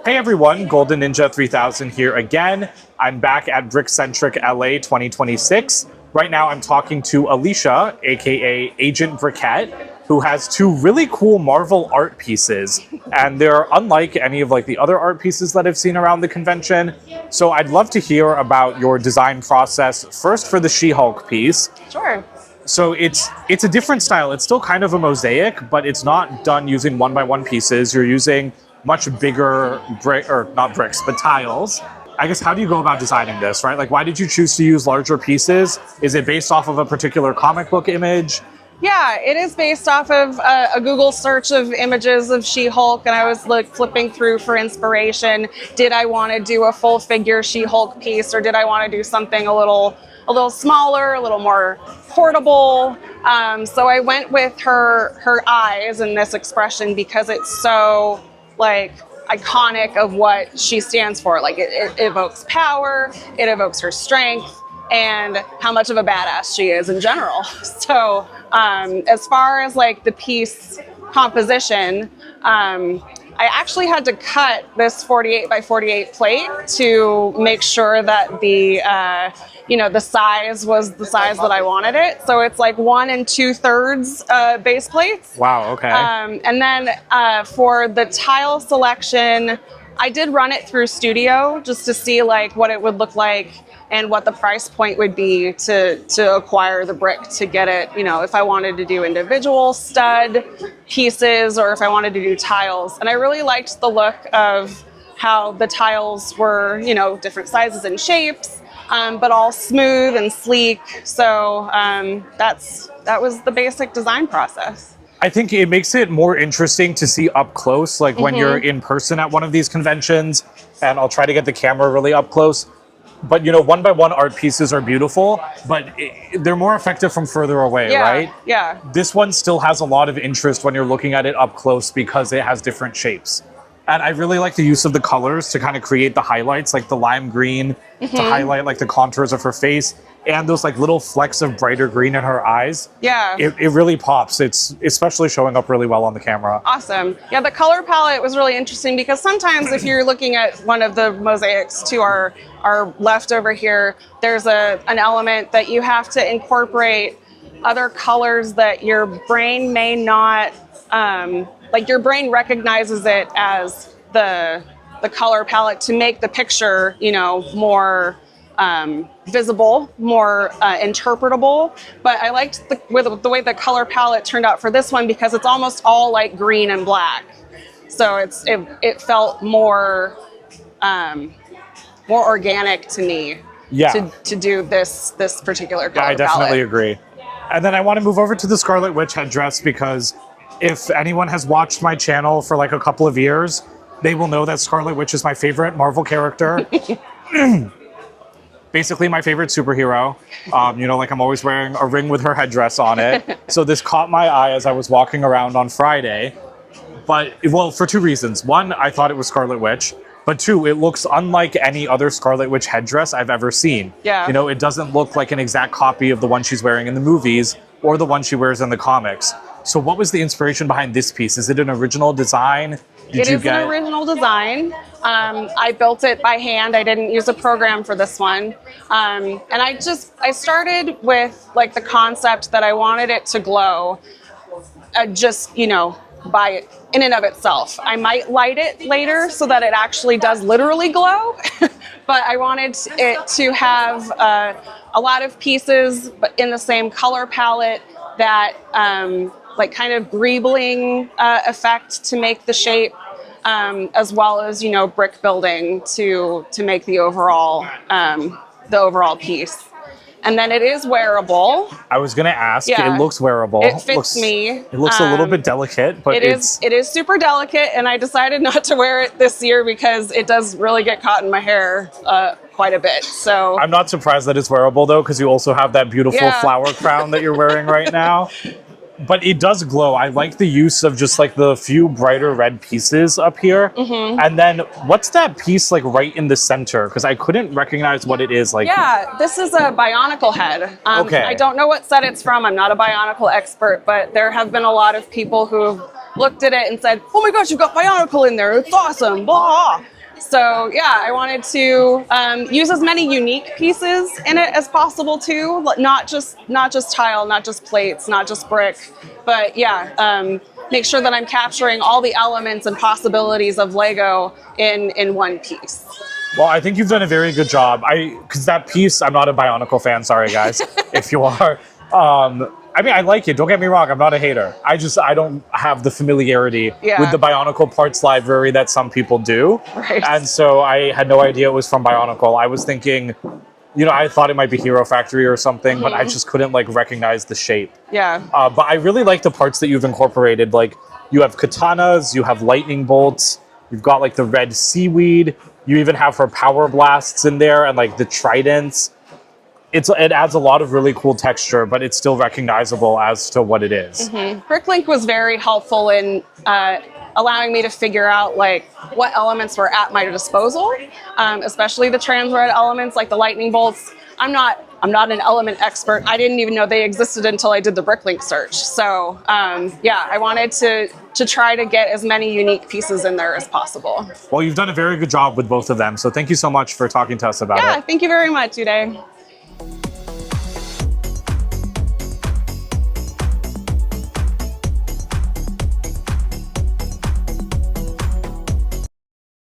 Hey everyone, Golden Ninja 3000 here again. I'm back at BrickCentric L.A. 2026. Right now I'm talking to Alicia, aka Agent Brickette, who has two really cool Marvel art pieces. And they're unlike any of the other art pieces that I've seen around the convention. So I'd love to hear about your design process, first for the She-Hulk piece. Sure. So it's a different style. It's still kind of a mosaic, but it's not done using one-by-one pieces. You're using much bigger not bricks, but tiles. I guess, how do you go about designing this, right? Like, why did you choose to use larger pieces? Is it based off of a particular comic book image? Yeah, it is based off of a Google search of images of She-Hulk, and I was flipping through for inspiration. Did I want to do a full figure She-Hulk piece, or did I want to do something a little smaller, a little more portable? So I went with her eyes and this expression because it's so iconic of what she stands for. It evokes power, it evokes her strength, and how much of a badass she is in general. So as far as the piece composition, I actually had to cut this 48 by 48 plate to make sure that the the size was the size that I wanted it. So it's 1 2/3 base plates. Wow, okay. And then for the tile selection, I did run it through Studio just to see what it would look like and what the price point would be to acquire the brick to get it, if I wanted to do individual stud pieces or if I wanted to do tiles. And I really liked the look of how the tiles were, different sizes and shapes, but all smooth and sleek. So that was the basic design process. I think it makes it more interesting to see up close, when you're in person at one of these conventions, and I'll try to get the camera really up close. But, one-by-one art pieces are beautiful, but they're more effective from further away, right? Yeah. This one still has a lot of interest when you're looking at it up close because it has different shapes. And I really like the use of the colors to kind of create the highlights, like the lime green to highlight the contours of her face, and those little flecks of brighter green in her eyes. Yeah. It really pops. It's especially showing up really well on the camera. Awesome. Yeah, the color palette was really interesting because sometimes if you're looking at one of the mosaics to our left over here, there's an element that you have to incorporate other colors that your brain may not, your brain recognizes it as the color palette to make the picture, more visible, more interpretable. But I liked the way the color palette turned out for this one because it's almost all green and black. So it felt more organic to me. Yeah. To do this particular color palette. I definitely agree. And then I want to move over to the Scarlet Witch headdress because if anyone has watched my channel for a couple of years, they will know that Scarlet Witch is my favorite Marvel character. Basically my favorite superhero. I'm always wearing a ring with her headdress on it. So this caught my eye as I was walking around on Friday. But, for two reasons. One, I thought it was Scarlet Witch. But two, it looks unlike any other Scarlet Witch headdress I've ever seen. Yeah. It doesn't look like an exact copy of the one she's wearing in the movies or the one she wears in the comics. So what was the inspiration behind this piece? Is it an original design? It is an original design. I built it by hand. I didn't use a program for this one. And I started with the concept that I wanted it to glow by in and of itself. I might light it later so that it actually does literally glow, but I wanted it to have a lot of pieces but in the same color palette that kind of greebling effect to make the shape, as well as brick building to make the overall piece. And then it is wearable. I was gonna ask. Yeah. It looks wearable. It fits me. It looks a little bit delicate, but it is super delicate, and I decided not to wear it this year because it does really get caught in my hair quite a bit. So I'm not surprised that it's wearable though, because you also have that beautiful flower crown that you're wearing right now. But it does glow. I like the use of just the few brighter red pieces up here. And then what's that piece right in the center? Because I couldn't recognize what it is. Yeah, this is a Bionicle head. Okay. I don't know what set it's from. I'm not a Bionicle expert, but there have been a lot of people who've looked at it and said, oh my gosh, you've got Bionicle in there. It's awesome. Blah. So yeah, I wanted to use as many unique pieces in it as possible too. Not just tile, not just plates, not just brick, but yeah, make sure that I'm capturing all the elements and possibilities of Lego in one piece. Well, I think you've done a very good job. Because that piece, I'm not a Bionicle fan. Sorry, guys, if you are. I mean, I like it. Don't get me wrong. I'm not a hater. I don't have the familiarity with the Bionicle parts library that some people do. Right. And so I had no idea it was from Bionicle. I was thinking, I thought it might be Hero Factory or something, but I just couldn't like recognize the shape. Yeah. But I really like the parts that you've incorporated. Like you have katanas, you have lightning bolts, you've got like the red seaweed. You even have her power blasts in there and like the tridents. It adds a lot of really cool texture, but it's still recognizable as to what it is. BrickLink was very helpful in allowing me to figure out like what elements were at my disposal, especially the trans red elements like the lightning bolts. I'm not an element expert. I didn't even know they existed until I did the BrickLink search. So yeah, I wanted to try to get as many unique pieces in there as possible. Well, you've done a very good job with both of them. So thank you so much for talking to us about it. Yeah, thank you very much, Uday.